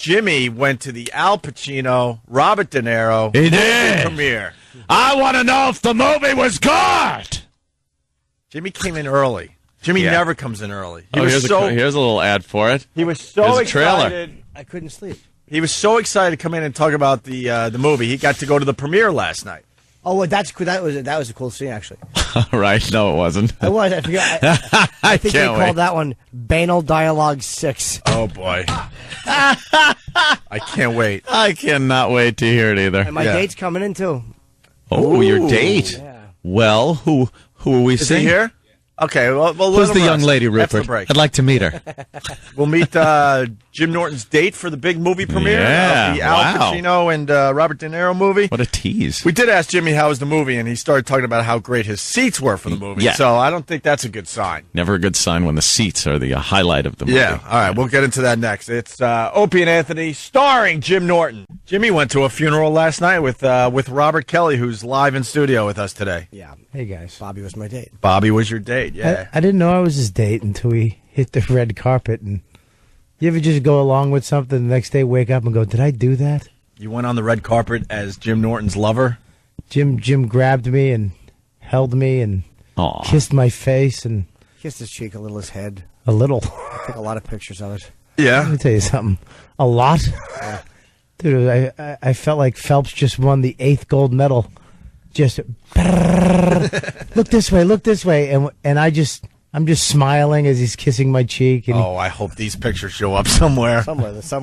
Jimmy went to the Al Pacino, Robert De Niro He did. premiere. I want to know if the movie was good. Jimmy came in early. Jimmy never comes in early. Here's a little ad for it. He was so Here's a trailer. excited. I couldn't sleep. He was so excited to come in and talk about the movie. He got to go to the premiere last night. Oh, well, that's cool. That was a cool scene, actually. Right? No, it wasn't. It was. I forgot. I think they can't called wait. that one Banal Dialogue 6. Oh, boy. I can't wait. I cannot wait to hear it either. And my date's coming in, too. Oh, your date. Yeah. Well, who are we Is he seeing? here? Okay, well Who's the young lady, After the Rupert? break. I'd like to meet her. We'll meet Jim Norton's date for the big movie premiere Yeah, of the Al wow. Pacino and Robert De Niro movie. What a tease. We did ask Jimmy how was the movie, and he started talking about how great his seats were for the movie. Yeah. So I don't think that's a good sign. Never a good sign when the seats are the highlight of the movie. Yeah, all right, we'll get into that next. It's Opie and Anthony starring Jim Norton. Jimmy went to a funeral last night with Robert Kelly, who's live in studio with us today. Yeah. Hey, guys. Bobby was my date. Bobby was your date, yeah. I didn't know I was his date until we hit the red carpet. And you ever just go along with something, the next day wake up and go, did I do that? You went on the red carpet as Jim Norton's lover? Jim grabbed me and held me and Aw. kissed my face and Kissed his cheek, a little his head. a little. Took a lot of pictures of it. Let Yeah. me tell you something. A lot. Dude, I felt like Phelps just won the 8th gold medal. Just look this way, and I'm just smiling as he's kissing my cheek, and Oh, I hope these pictures show up somewhere. Some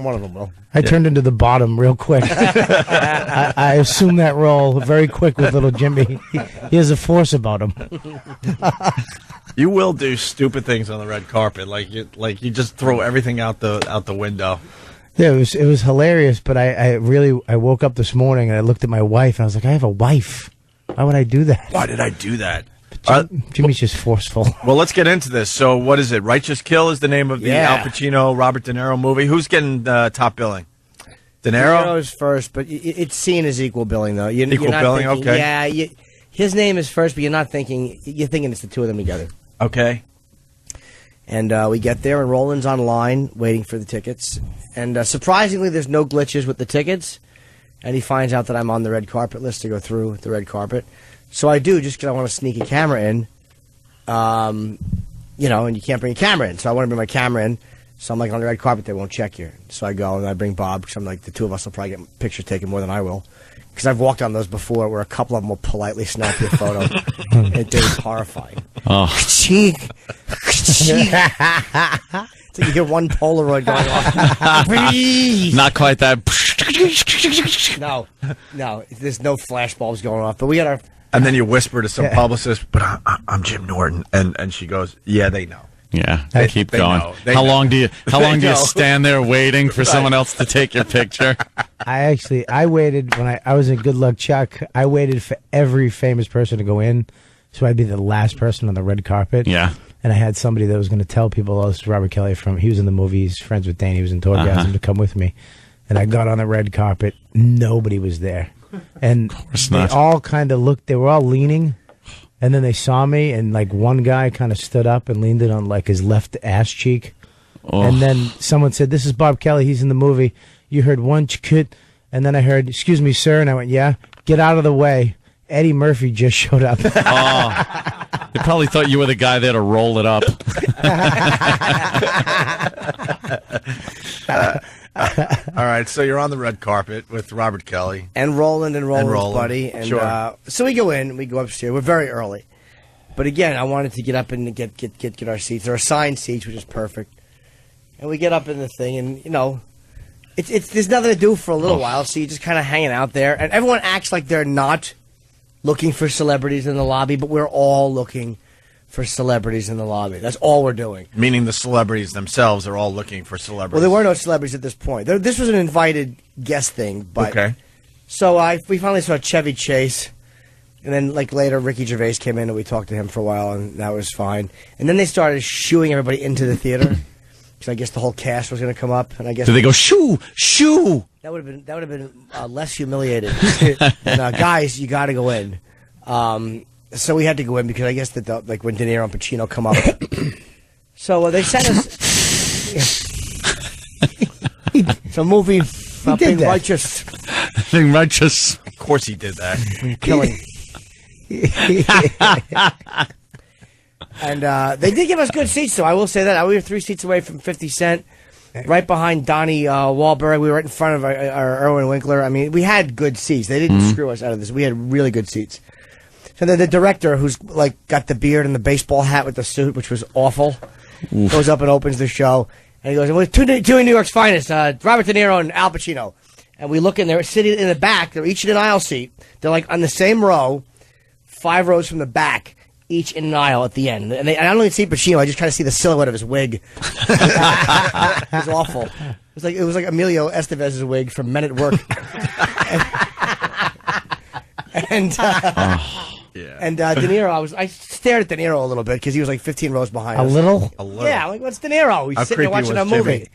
one of them will. I turned into the bottom real quick. I assumed that role very quick with little Jimmy. He has a force about him. You will do stupid things on the red carpet, like you just throw everything out the window. Yeah, it was hilarious. But I woke up this morning and I looked at my wife and I was like, I have a wife. Why would I do that? Why did I do that? Jimmy's just forceful. Well, let's get into this. So, what is it? Righteous Kill is the name of the Yeah. Al Pacino, Robert De Niro movie. Who's getting top billing? De De Niro? Niro's first, but it's seen as equal billing, though. You're Equal not billing, thinking- okay. Yeah, his name is first, but you're thinking it's the two of them together. Okay. And we get there, and Roland's online waiting for the tickets. And surprisingly, there's no glitches with the tickets. And he finds out that I'm on the red carpet list to go through the red carpet. So I do, just because I want to sneak a camera in. And you can't bring a camera in. So I want to bring my camera in. So I'm like, on the red carpet, they won't check you. So I go, and I bring Bob, because I'm like, the two of us will probably get pictures taken more than I will. Because I've walked on those before where a couple of them will politely snap your photo. It is horrifying. Oh. Cheek. Cheek. It's like you get one Polaroid going off. Breathe. Not quite that. No. There's no flash bulbs going off. But we got our... And then you whisper to some publicist, but I'm Jim Norton. And she goes, yeah, they know. Yeah, They- keep they going. know. They How know. long do you know. stand there waiting for someone else to take your picture? I waited when I was in Good Luck Chuck. I waited for every famous person to go in, so I'd be the last person on the red carpet. Yeah. And I had somebody that was going to tell people, oh, this is Robert Kelly he was in the movie, he's friends with Danny, he was in Tourgasm, to come with me. And I got on the red carpet, nobody was there. And they not. all kind of looked, they were all leaning, and then they saw me, and like one guy kind of stood up and leaned it on like his left ass cheek. Oh. And then someone said, this is Bob Kelly, he's in the movie. You heard one chkut, and then I heard, excuse me, sir, and I went, yeah, get out of the way. Eddie Murphy just showed up. They probably thought you were the guy there to roll it up. All right, so you're on the red carpet with Robert Kelly. And Roland's Roland. buddy. And Sure. so we go in, we go upstairs. We're very early. But again, I wanted to get up and get our seats. They're assigned seats, which is perfect. And we get up in the thing, and, it's there's nothing to do for a little while, so you're just kind of hanging out there. And everyone acts like they're not looking for celebrities in the lobby, but we're all looking for celebrities in the lobby. That's all we're doing. Meaning the celebrities themselves are all looking for celebrities. Well, there were no celebrities at this point. This was an invited guest thing, but Okay. So we finally saw Chevy Chase, and then like later Ricky Gervais came in and we talked to him for a while, and that was fine. And then they started shooing everybody into the theater because I guess the whole cast was going to come up, and I guess So they go, shoo, shoo. that would have been less humiliated. And guys, you got to go in. So we had to go in because I guess that like when De Niro and Pacino come up. So they sent us. It's a movie about did being that. righteous, Being righteous. Of course he did that. killing. And they did give us good seats, though. I will say that. We were 3 seats away from 50 Cent, right behind Donnie Wahlberg. We were right in front of our Erwin Winkler. I mean, we had good seats. They didn't screw us out of this. We had really good seats. So the director, who's like got the beard and the baseball hat with the suit, which was awful, goes up and opens the show. And he goes, well, two of New York's finest, Robert De Niro and Al Pacino. And we look in, they're sitting in the back. They're each in an aisle seat. They're like on the same row, 5 rows from the back, each in an aisle at the end. And I don't even see Pacino. I just try to see the silhouette of his wig. It was awful. It was like Emilio Estevez's wig from Men at Work. And De Niro, I stared at De Niro a little bit because he was like 15 rows behind A us. little? Yeah, like, what's De Niro? He's How sitting there creepy watching a was movie. Jimmy?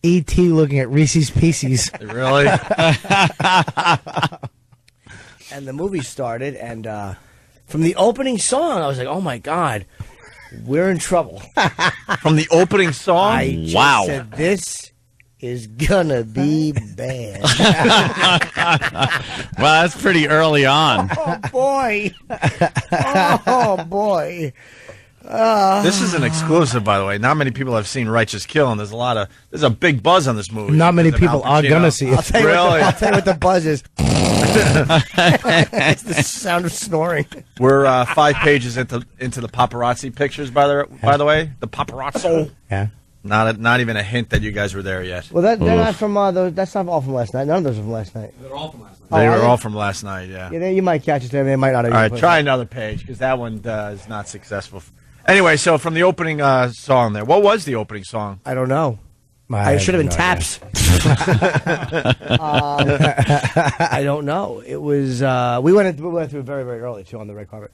E.T. looking at Reese's Pieces. Really? And the movie started, and from the opening song, I was like, oh my God, we're in trouble. From the opening song? I just Wow. said, this is gonna be bad. Well, that's pretty early on. Oh boy. Oh boy. This is an exclusive, by the way. Not many people have seen Righteous Kill, and there's a big buzz on this movie. Not many because of people Al are Pacino. going to see I'll it. tell you, Really? I'll tell you what the buzz is. It's the sound of snoring. We're 5 pages into the paparazzi pictures, by the way. The paparazzo. Yeah. Not even a hint that you guys were there yet. Well, they're not from that's not all from last night. None of those are from last night. They are were they? all from last night, yeah. Yeah, you might catch it there. They might not. All right, try another page, because that one is not successful. Anyway, so from the opening song there. What was the opening song? I don't know. I It should have been no idea. Taps. I don't know. It was. We went through very, very early too on the red carpet.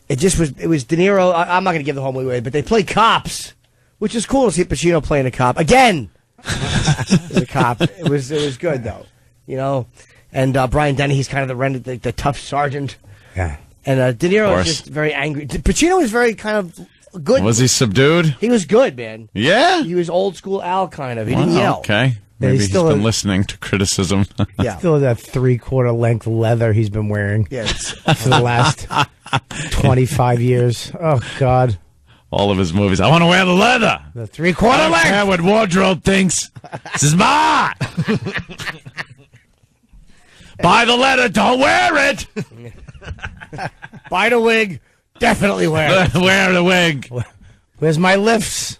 It just was. It was De Niro. I'm not going to give the whole movie away, but they played cops, which is cool to see Pacino playing a cop again. As a cop, it was good though, you know. And Brian Denny, he's kind of the tough sergeant. Yeah. And De Niro Of is course. just very angry. Pacino was very kind of good. Was he subdued? He was good, man. Yeah. He was old school Al kind of. He didn't Wow, yell. Okay. Yeah, Maybe he's he's still been a- listening to criticism. Yeah. Still that 3/4 length leather he's been wearing Yeah. for the last 25 years. Oh, God. All of his movies. I want to wear the leather. The 3/4 I don't length. care what wardrobe thinks. This is mine. Buy the leather. Don't wear it. Buy the wig. Definitely wear it. Wear the wig. Where's my lifts?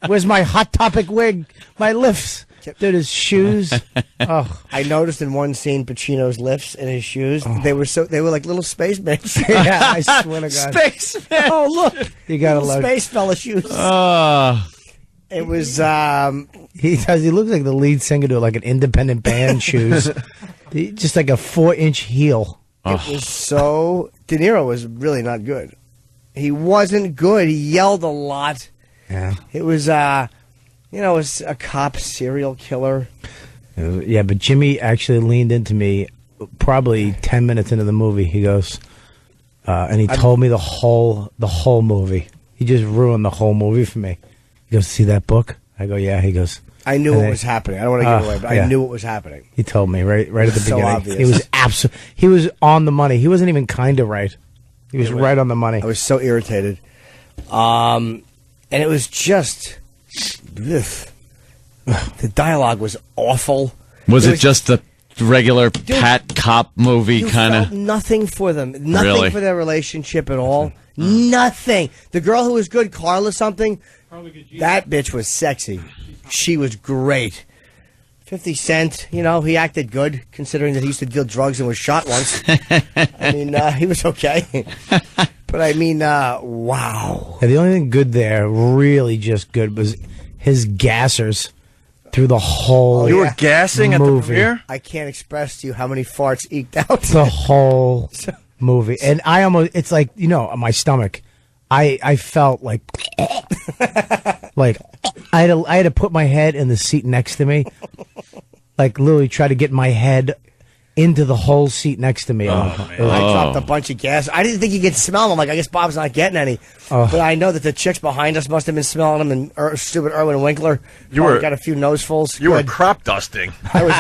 Where's my Hot Topic wig? My lifts. Dude, his shoes. Oh, I noticed in one scene Pacino's lifts and his shoes. They were like little spacemen. yeah, I swear to God. Spaceman. Oh look, You gotta little look. space fella shoes. Uh, It was He does. He looks like the lead singer to like an independent band shoes. Just like a 4-inch heel. it was so. De Niro was really not good. He wasn't good. He yelled a lot. Yeah. It was it was a cop serial killer. Yeah, but Jimmy actually leaned into me probably 10 minutes into the movie. He goes, and he told me the whole movie. He just ruined the whole movie for me. He goes, see that book? I go, yeah. He goes, I knew And what they- was happening. I don't want to give it away, but yeah. I knew what was happening. he told me right at the So beginning. obvious. He was he was on the money. He wasn't even kind of right. He was right on the money. I was so irritated. And it was just. ugh. The dialogue was awful. was It it just a regular Pat cop movie You kind felt of? nothing for them. Nothing Really? for their relationship at all. Nothing. The girl who was good, Carla something, that bitch was sexy. She was great. 50 Cent, he acted good, considering that he used to deal drugs and was shot once. I mean, he was okay. But I mean, wow. Yeah, the only thing good there, really just good, was his gassers through the whole You yeah. were gassing at the Movie. premiere? I can't express to you how many farts eked out. the whole movie. And I almost, it's like, my stomach. I felt like, like I had to put my head in the seat next to me, like literally try to get my head into the whole seat next to me. man. I dropped a bunch of gas. I didn't think you could smell them. I'm like, I guess Bob's not getting any. But I know that the chicks behind us must have been smelling them, and stupid Erwin Winkler got a few nosefuls. You were crop dusting. I was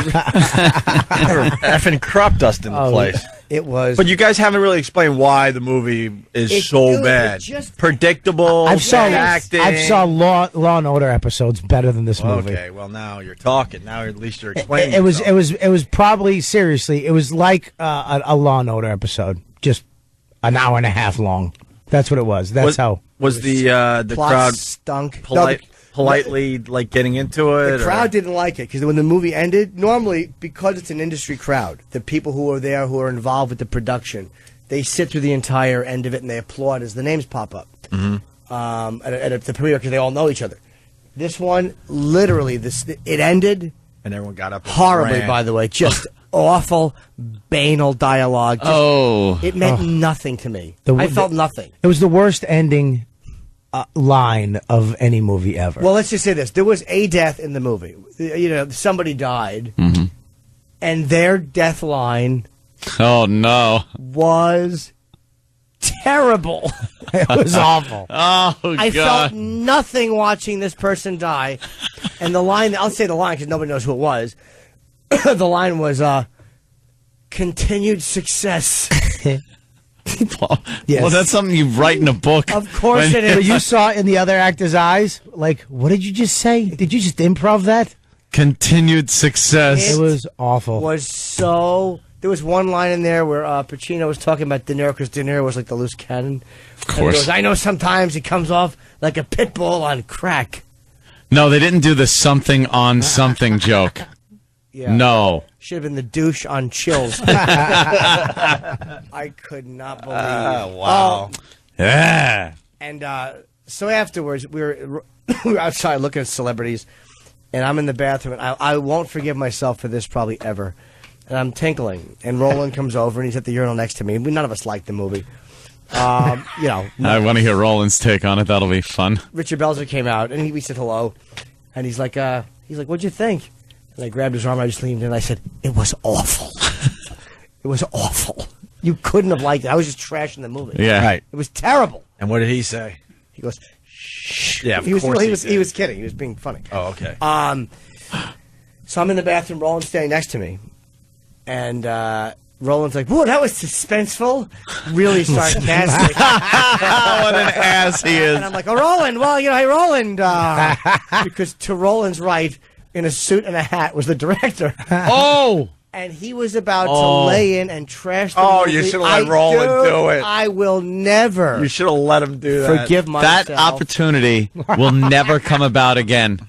effing crop dusting the place. It was. But you guys haven't really explained why the movie is so bad. Predictable. I've saw acting. Law and Order episodes better than this movie. Okay, well now you're talking. Now at least you're explaining. It was probably seriously. It was like a Law and Order episode, just an hour and a half long. That's what it was. That's how was the crowd stunk. Politely like getting into it. The crowd didn't like it because when the movie ended, normally because it's an industry crowd, the people who are there who are involved with the production, they sit through the entire end of it and they applaud as the names pop up at the premiere because they all know each other. This one, literally, it ended and everyone got up horribly. By the way, just awful, banal dialogue. It meant nothing to me. I felt nothing. It was the worst ending line of any movie ever. Well, let's just say this: there was a death in the movie. You know, somebody died, and their death line. Oh no! Was terrible. It was awful. I felt nothing watching this person die, and the line. I'll say the line because nobody knows who it was. The line was continued success. Well, that's something you write in a book. Of course it is. But you saw it in the other actor's eyes. Like, what did you just say? Did you just improv that? Continued success. It was awful. There was one line in there where Pacino was talking about De Niro because De Niro was like the loose cannon. Of course. Goes, I know sometimes he comes off like a pit bull on crack. No, they didn't do the something on something joke. Yeah. No. Should have been the douche on Chills. I could not believe. Wow. Yeah. And so afterwards, we were outside looking at celebrities, and I'm in the bathroom, and I won't forgive myself for this probably ever. And I'm tinkling, and Roland comes over, and he's at the urinal next to me. None of us liked the movie. I want to hear Roland's take on it. That'll be fun. Richard Belzer came out, and we said hello, and he's like, what'd you think? And I grabbed his arm, I just leaned in, and I said, it was awful. It was awful. You couldn't have liked it. I was just trashing the movie. Yeah. Right. It was terrible. And what did he say? He goes, shh. Yeah, he was kidding. He was being funny. Oh, okay. So I'm in the bathroom, Roland's standing next to me, and Roland's like, whoa, that was suspenseful. Really sarcastic. What an ass he is. And I'm like, oh, Roland, well, hey, Roland. Because to Roland's right, in a suit and a hat, was the director. Oh! And he was about to lay in and trash the movie. You should have let Roland do it. I will never You should have let him do that. forgive myself. That opportunity will never come about again.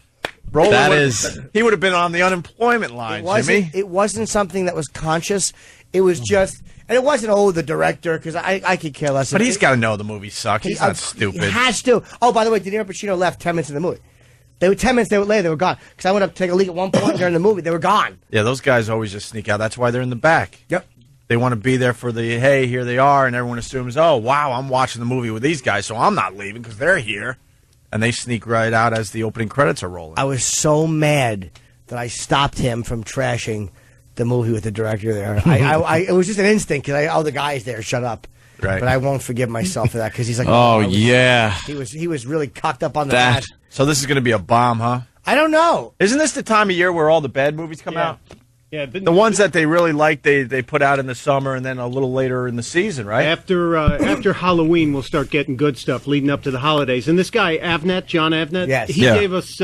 Roland he would have been on the unemployment line, Jimmy. It wasn't something that was conscious. It was just, and it wasn't, the director, because I could care less. But he's got to know the movie sucked. He's not stupid. He has to. Oh, by the way, De Niro and Pacino left 10 minutes in the movie. They were 10 minutes later, they were gone. Because I went up to take a leak at one point during the movie. They were gone. Yeah, those guys always just sneak out. That's why they're in the back. Yep. They want to be there for the, hey, here they are, and everyone assumes, oh, wow, I'm watching the movie with these guys, so I'm not leaving because they're here. And they sneak right out as the opening credits are rolling. I was so mad that I stopped him from trashing the movie with the director there. It was just an instinct because the guy's there, shut up. Right. But I won't forgive myself for that because he's like, yeah. He was really cocked up on the mat. So this is going to be a bomb, huh? I don't know. Isn't this the time of year where all the bad movies come out? Yeah, the ones that they really like, they put out in the summer and then a little later in the season, right? After Halloween, we'll start getting good stuff leading up to the holidays. And this guy, John Avnet, he gave us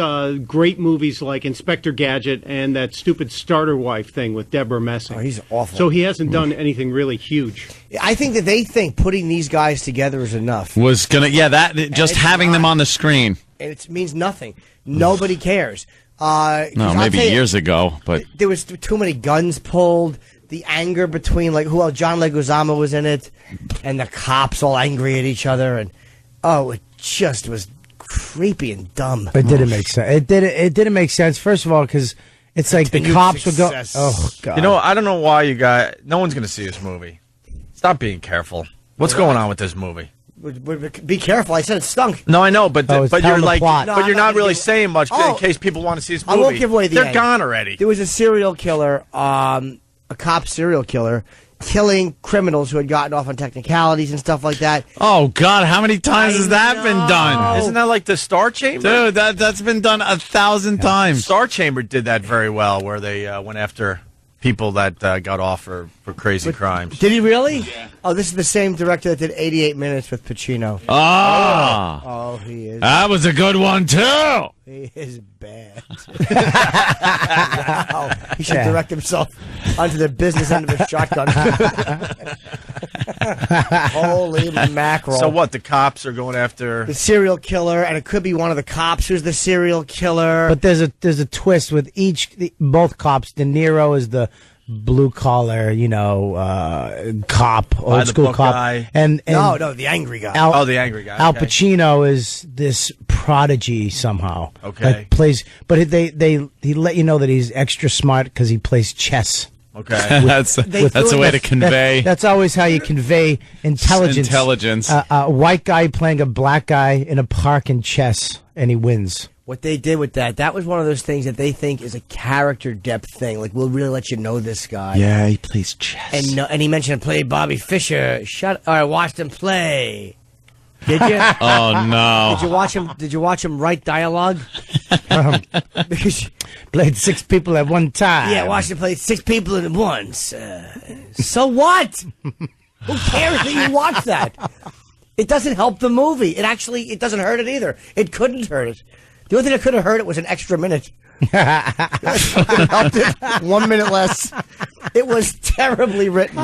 great movies like Inspector Gadget and that stupid Starter Wife thing with Deborah Messing. Oh, he's awful. So he hasn't done anything really huge. I think that they think putting these guys together is enough. Just having them on the screen. And it means nothing. Nobody cares. No, maybe years ago, but there was too many guns pulled. The anger between who else? John Leguizamo was in it, and the cops all angry at each other, and it just was creepy and dumb. It didn't make sense. It didn't make sense. First of all, because it's like the cops would go. Oh God! I don't know why you guys. No one's going to see this movie. Stop being careful. What's going on with this movie? Be careful! I said it stunk. No, I know, but you're like, plot. you're not really saying much in case people want to see this movie. I won't give away the They're end. gone already. There was a serial killer, a cop serial killer killing criminals who had gotten off on technicalities and stuff like that. Oh, God, how many times has that been done? Isn't that like the Star Chamber? Dude, that's been done 1,000 times. Star Chamber did that very well, where they went after people that got off for crazy crimes. Did he really? Yeah. Oh, this is the same director that did 88 Minutes with Pacino. Oh, he is. That was a good one, too. He is bad. Wow. He should direct himself onto the business end of a shotgun. Holy mackerel. So what, the cops are going after... The serial killer, and it could be one of the cops who's the serial killer. But there's a twist with both cops. De Niro is the blue collar, cop, old school cop, guy. And no, the angry guy. The angry guy. Al Pacino is this prodigy somehow. Okay, but he let you know that he's extra smart because he plays chess. Okay, that's a way to convey. That's always how you convey intelligence. A white guy playing a black guy in a park in chess, and he wins. What they did with that was one of those things that they think is a character depth thing. Like, we'll really let you know this guy. Yeah, he plays chess. And he mentioned play Bobby Fischer. I watched him play. Did you? Oh no! Did you watch him write dialogue? Because played 6 people at one time. Yeah, watched him play 6 people at once. So what? Who cares that you watch that? It doesn't help the movie. It doesn't hurt it either. It couldn't hurt it. The only thing that could have hurt it was an extra minute. Helped it 1 minute less. It was terribly written.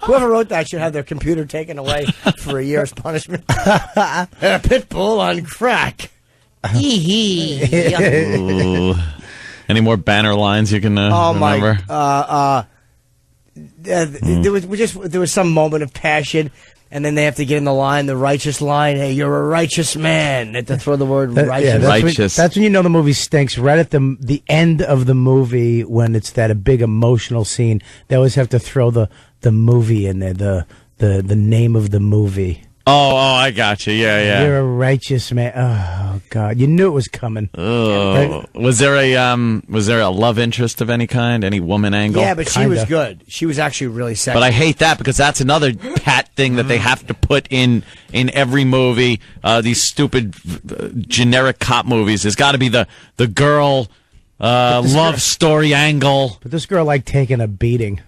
Whoever wrote that should have their computer taken away for a year's punishment. A pit bull on crack. Ooh. Any more banner lines you can remember? There was some moment of passion. And then they have to get in the line, the righteous line. Hey, you're a righteous man. They have to throw the word righteous. Righteous. That's when you know the movie stinks. Right at the end of the movie, when it's that a big emotional scene, they always have to throw the movie in there, the name of the movie. Oh, I got you. Yeah. You're a righteous man. Oh God, you knew it was coming. Oh, was there a love interest of any kind? Any woman angle? Yeah, but she was good. She was actually really sexy. But I hate that because that's another pat thing that they have to put in every movie. These stupid generic cop movies. There's got to be the girl love story angle. But this girl liked taking a beating.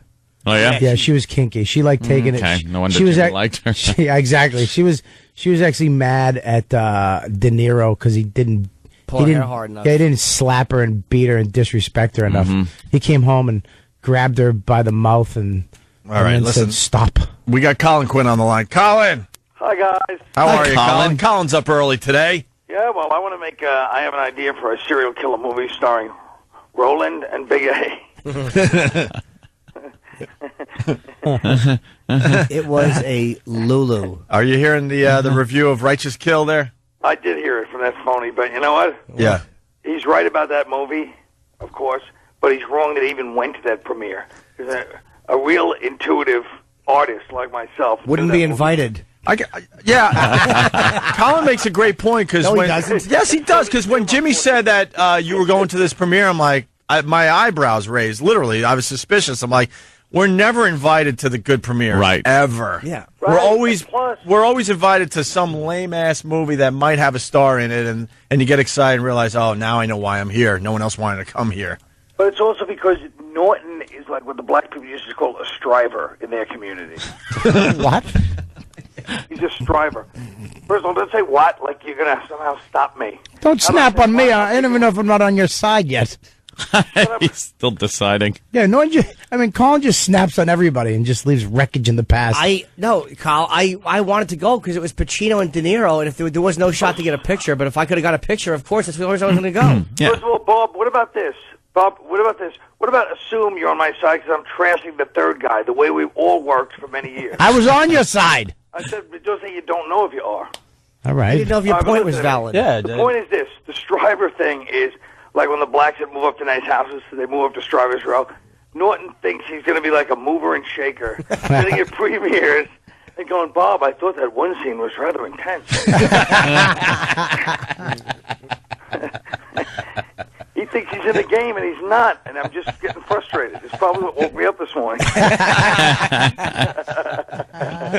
Oh yeah, yeah. She was kinky. She liked taking it. Okay, no wonder she liked her. Yeah, exactly. She was actually mad at De Niro because he didn't pull her hair hard enough. Yeah, he didn't slap her and beat her and disrespect her enough. He came home and grabbed her by the mouth and said, "Stop." We got Colin Quinn on the line. Colin, hi guys. How are you, Colin? Colin's up early today. Yeah, well, I want to make. I have an idea for a serial killer movie starring Roland and Big A. It was a Lulu. Are you hearing the review of Righteous Kill there? I did hear it from that phony, but you know what? Yeah. He's right about that movie, of course, but he's wrong that he even went to that premiere. Because a real intuitive artist like myself wouldn't be invited. Colin makes a great point because he doesn't. Yes, he does. Because when Jimmy said that you were going to this premiere, I'm like, my eyebrows raised. Literally, I was suspicious. I'm like, we're never invited to the good premiere, right? Ever. Yeah, right. We're always invited to some lame ass movie that might have a star in it, and you get excited and realize, oh, now I know why I'm here. No one else wanted to come here. But it's also because Norton is like what the black people used to call a striver in their community. What? He's a striver. First of all, don't say what like you're gonna somehow stop me. Don't snap on me. I don't even know if I'm not on your side yet. He's still deciding. Yeah, Colin just snaps on everybody and just leaves wreckage in the past. Kyle, I wanted to go because it was Pacino and De Niro, and if there was no shot to get a picture, but if I could have got a picture, of course, that's where I was going to go. Yeah. First of all, Bob, what about this? What about assume you're on my side because I'm trashing the third guy, the way we've all worked for many years? I was on your side. I said, don't say you don't know if you are. All right. I didn't know if your point was valid. Yeah. The point is this. The striver thing is like when the blacks that move up to nice houses, they move up to Strivers Row. Norton thinks he's going to be like a mover and shaker, sitting at premieres and going, Bob, I thought that one scene was rather intense. He thinks he's in the game, and he's not, and I'm just getting frustrated. It's probably what woke me up this morning.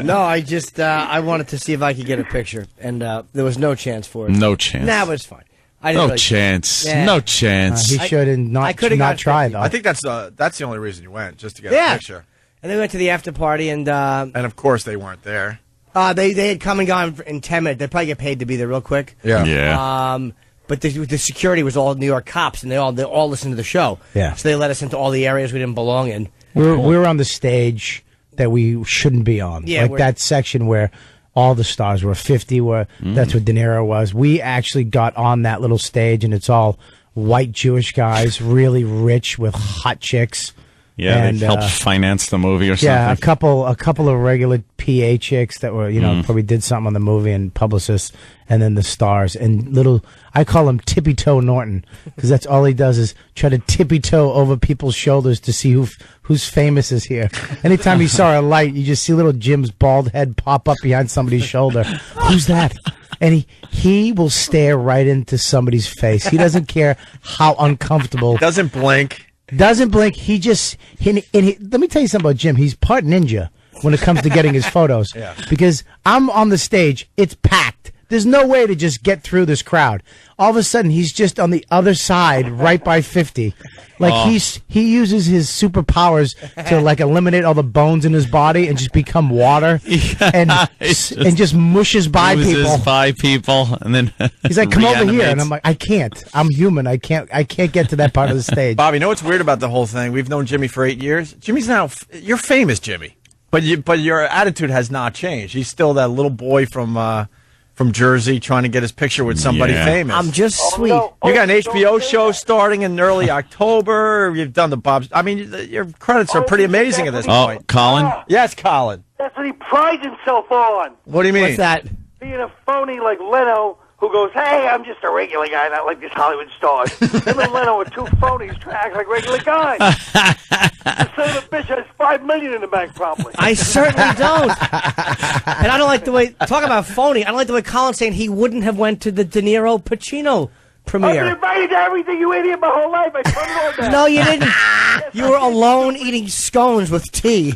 No, I wanted to see if I could get a picture, and there was no chance for it. No chance. Nah, but it's fine. No chance. Yeah. No chance. He should have not try, though. I think that's the only reason you went, just to get a picture. And they went to the after party, and of course they weren't there. They had come and gone in 10 minutes. They'd probably get paid to be there real quick. Yeah. But the security was all New York cops, and they all listened to the show. Yeah. So they let us into all the areas we didn't belong in. We were on the stage that we shouldn't be on. Yeah, like that section where all the stars were 50, that's what De Niro was. We actually got on that little stage, and it's all white Jewish guys, really rich with hot chicks. Yeah, and they helped finance the movie or something. Yeah, a couple of regular PA chicks that were, probably did something on the movie, and publicists, and then the stars. And I call him Tippy Toe Norton, because that's all he does is try to tippy toe over people's shoulders to see who's famous is here. Anytime he saw a light, you just see little Jim's bald head pop up behind somebody's shoulder. Who's that? And he will stare right into somebody's face. He doesn't care how uncomfortable. Doesn't blink. Doesn't blink. He just. Let me tell you something about Jim. He's part ninja when it comes to getting his photos. Yeah. Because I'm on the stage. It's packed. There's no way to just get through this crowd. All of a sudden, he's just on the other side, right by 50. Like he uses his superpowers to like eliminate all the bones in his body and just become water, and just mushes by people. And then he's like, "Come over here," and I'm like, "I can't. I'm human. I can't get to that part of the stage." Bobby, you know what's weird about the whole thing? We've known Jimmy for 8 years. Jimmy's now you're famous, Jimmy, but your attitude has not changed. He's still that little boy from Jersey trying to get his picture with somebody famous. I'm just sweet. You got an HBO show starting in early October. You've done the Bob's. I mean, your credits are pretty amazing at this point. Colin? Yes, Colin. That's what he prides himself on. What do you mean? What's that? Being a phony like Leno, who goes, "Hey, I'm just a regular guy, not like these Hollywood stars." Him and Leno are two phonies trying to act like regular guys. The son of a bitch has $5 million in the bank, probably. I certainly don't. And I don't like the way, talk about phony, I don't like the way Colin's saying he wouldn't have went to the De Niro Pacino I've premiere. been invited to everything, you idiot, my whole life. I put it on that. No, you didn't. You were alone eating scones with tea.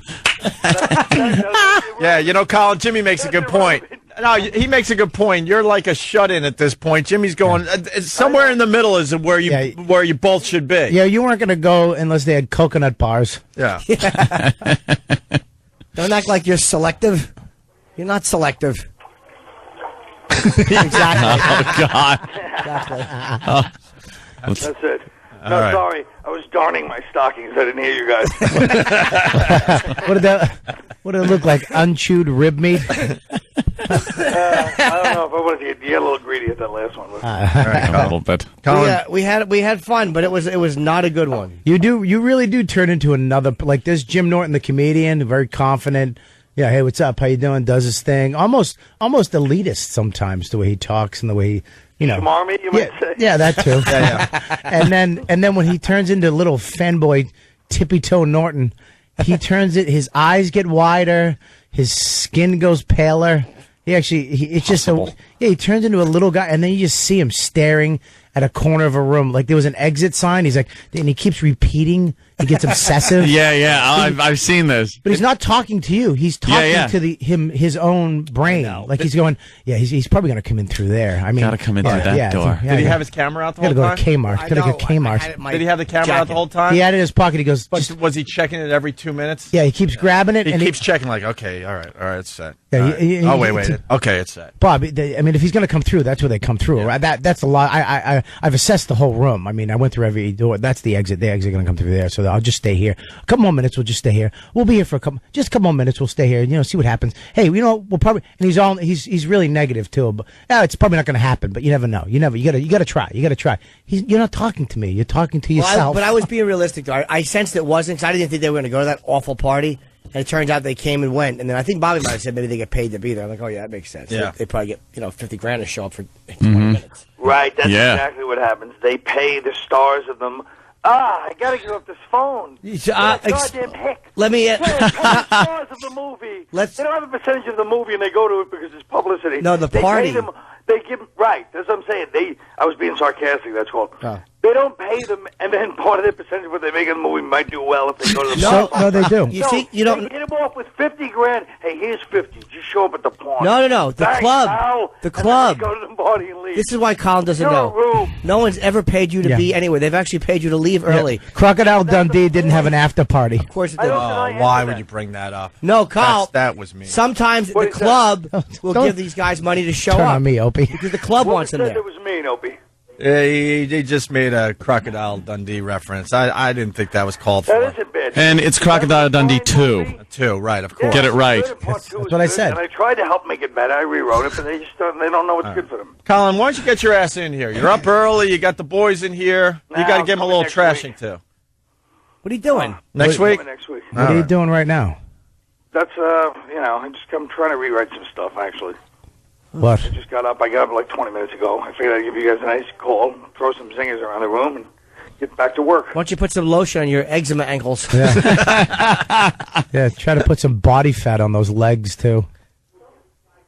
Yeah, Colin, Jimmy makes a good point. No, he makes a good point. You're like a shut-in at this point. Jimmy's going somewhere in the middle is where you both should be. Yeah, you weren't going to go unless they had coconut bars. Yeah. Don't act like you're selective. You're not selective. Exactly. Oh, God. Exactly. That's it. No, right. sorry. I was darning my stockings. I didn't hear you guys. What did it look like? Unchewed rib meat? I don't know if I wanted to get a little greedy at that last one. All right, a little bit. Colin. We had fun, but it was not a good one. You really do turn into another, like there's Jim Norton, the comedian, very confident. Yeah, hey, what's up? How you doing? Does his thing. Almost elitist sometimes, the way he talks and the way he, Smarmy, you might say. Yeah, that too. Yeah. And then when he turns into little fanboy Tippy Toe Norton, his eyes get wider, his skin goes paler. He turns into a little guy, and then you just see him staring at a corner of a room. Like there was an exit sign. He's like, and he keeps repeating. He gets obsessive. Yeah. I've seen this. But he's not talking to you. He's talking to his own brain. Like he's going, he's probably going to come in through there. I mean, gotta come in through that door. Did he have his camera out the whole Gotta time? go to Kmart. Gotta go to Kmart. Did he have the camera out the whole time? He had it in his pocket. He goes, Was he checking it every 2 minutes? yeah, he keeps grabbing it. He and keeps checking like, okay, all right, it's set. Yeah, All right. Wait. Okay, it's set. Bob, I mean, if he's going to come through, that's where they come through. Right? That's a lot. I've assessed the whole room. I mean, I went through every door. That's the exit. The exit going to come through there. So I'll just stay here. A couple more minutes. We'll just stay here. We'll be here for a couple more minutes. We'll stay here. See what happens. Hey, we'll probably. And he's really negative too. But it's probably not going to happen. But you never know. You got to try. You got to try. You're not talking to me. You're talking to yourself. But I was being realistic though. I sensed it wasn't. Cause I didn't think they were going to go to that awful party. And it turns out they came and went. And then I think Bobby might have said maybe they get paid to be there. I'm like, oh, yeah, that makes sense. Yeah. They probably get, $50,000 to show up for 20 minutes. Right, that's exactly what happens. They pay the stars of them. I got to get off this phone. Goddamn heck. Let me... the stars of the movie. They don't have a percentage of the movie, and they go to it because it's publicity. No, the party. They give them, right, that's what I'm saying. I was being sarcastic, that's called. They don't pay them, and then part of their percentage of what they make in the movie might do well if they go to the No, they do. You see, you don't. They hit him off with 50 grand. Hey, here's 50. Just show up at the pawn. No. The Thanks, club. pal. The And then club. they go to the party and leave. This is why Colin doesn't You're know. rude. No one's ever paid you to be anywhere. They've actually paid you to leave early. Crocodile Dundee didn't have an after party. Of course it I did. don't deny any Why of would that. you bring that up? No, Kyle. That was me. Sometimes What the is that? club will Don't- give these guys money to show Turn up on me, Opie. because the club wants them Said there. it was mean, Opie. He just made a Crocodile Dundee reference. I didn't think that was called for. That isn't bad. And it's Crocodile Dundee 2. Two, right, of course. Get it right. That's what I said. And I tried to help make it better. I rewrote it, but they just don't know what's good for them. Colin, why don't you get your ass in here? You're up early. You got the boys in here. You Nah, got to I'm give them a coming little next trashing, week. too. What are you doing? Next week? Next week. What are you doing right now? That's I'm trying to rewrite some stuff actually. What? I just got up like 20 minutes ago. I figured I'd give you guys a nice call, throw some zingers around the room, and get back to work. Why don't you put some lotion on your eczema ankles? Yeah, try to put some body fat on those legs, too.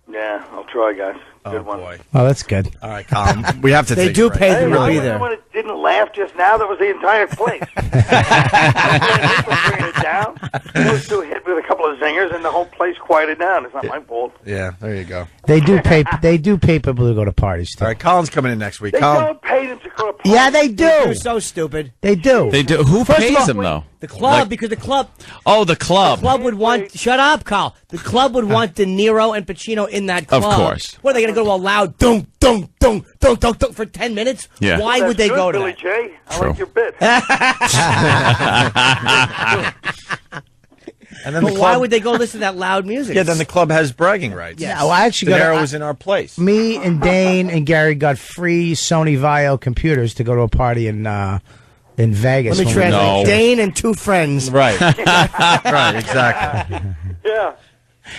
Yeah, I'll try, guys. Good one. Boy. Oh, that's good. All right, Colin. We have to They take do a break. pay Hey, them to I be was the there. one that didn't laugh just now. That was the entire place. Bringing it down. Those two hit with a couple of zingers, and the whole place quieted down. It's not my fault. Yeah, there you go. They do pay. They do pay people to go to parties, too. All right, Colin's coming in next week. They Colin, don't pay them to go to parties. Yeah, they You're do. so stupid. They do. They do. Who First of pays all, them, though? The club, because the club Oh, the club. would want. Shut up, Carl. The club would want De Niro and Pacino in that club. Of course. What are they going to go to a loud dunk, dunk, dunk, dunk, dunk, dunk for 10 minutes? Yeah. Why That's would they good, go to Billy that? J. I True. like your bit. and then the But club. why would they go listen to that loud music? Yeah, then the club has bragging rights. Yeah, well, I actually De got. Niro was in our place. Me and Dane and Gary got free Sony Vaio computers to go to a party in Vegas. Let me when we- translate. No. Dane and two friends. Right. Right, exactly. Yeah.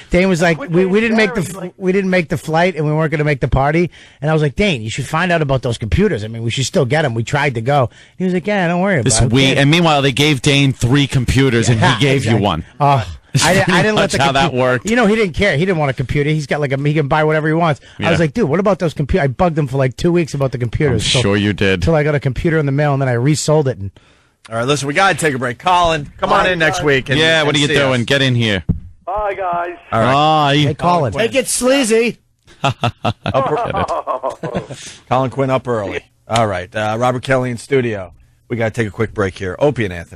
Dane was like, Quit we saying didn't make Gary, the like- we didn't make the flight, and we weren't going to make the party. And I was like, Dane, you should find out about those computers. I mean, we should still get them. We tried to go. He was like, yeah, don't worry This about it. and meanwhile, they gave Dane 3 computers, and he gave you Exactly. one. Oh, I didn't let That's the how that worked. You know, he didn't care. He didn't want a computer. He's got he can buy whatever he wants. I Yeah. was like, dude, what about those computers? I bugged him for like 2 weeks about the I'm computers. sure you did. Until I got a computer in the mail, and then I resold it. And All right, listen, we got to take a break. Colin, come on in next week. And, Yeah, what are and you see doing? us. Get in here. Bye, guys. All right. hey, Colin. Make it sleazy. Colin Quinn up early. All right, Robert Kelly in studio. We got to take a quick break here. Opie and Anthony.